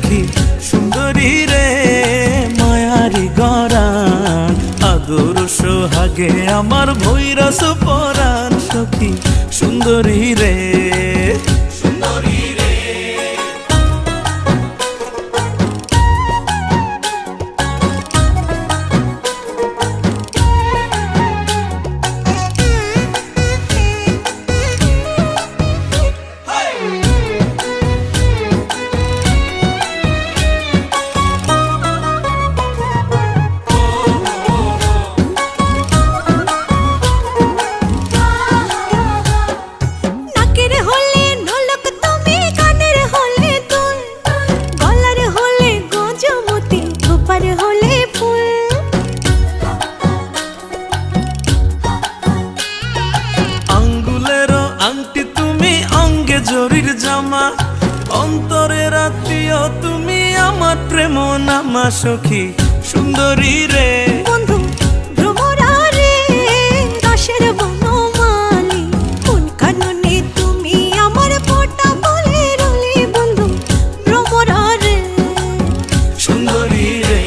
সখী সুন্দরী রে মায়ারি গরান আদর সোহাগে আমার ভৈরস পরাণ সখী সুন্দরী রে সুন্দরী রে। আংটি তুমি অঙ্গে জরির জামা অন্তরের আত্মীয় তুমি আমার প্রেম নামা সখী সুন্দরী রে বন্ধু ভ্রমরা রে দাসের বনমালী কোন কাননে তুমি আমার ফোঁটা বলে রলি বন্ধু ভ্রমরা রে সুন্দরী রে।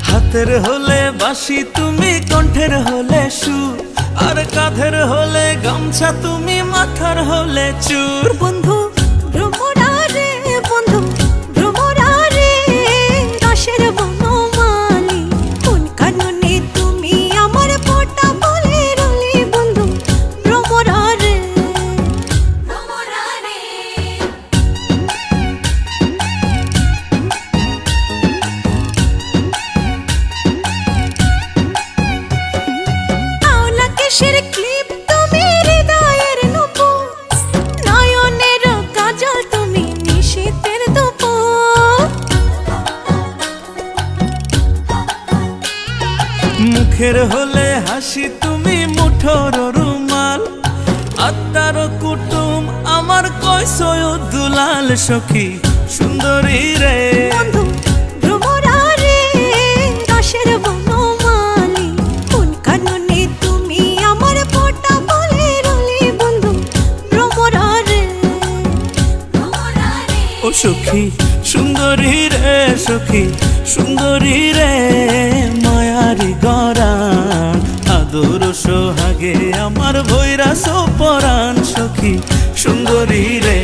হাতের হলে বাঁশি তুমি কণ্ঠের হলে সুর আর কাঁধের হলে গামছা তুমি মাথার হলে চুর বন্ধু ভ্রমরা রে বন্ধু ভ্রমরা রে দাসের বনমালী কোন কাননে তুমি আমার ফোঁটা বলে রলি বন্ধু ভ্রমরা রে ভ্রমরা রে। কিসের ক্লিপ তুমি হৃদয়ের নুপুর নয়নের কাজল তুমি নিশীথের দুপুর মুখের হলে হাসি তুমি মুঠোর রুমাল আত্মার কুটুম আমার কয়সয় দুলাল সখী সুন্দরী রে বন্ধু ভ্রমরা রে দাসের বনমালী কোন কাননে তুমি আমার ফোঁটা বলে রলি বন্ধু ভ্রমরা রে ভ্রমরা রে। ও সখী সুন্দরী রে সখী সুন্দরী রে মায়ারি গরান আদর সোহাগে আমার ভৈরাস পরাণ সখী সুন্দরী রে।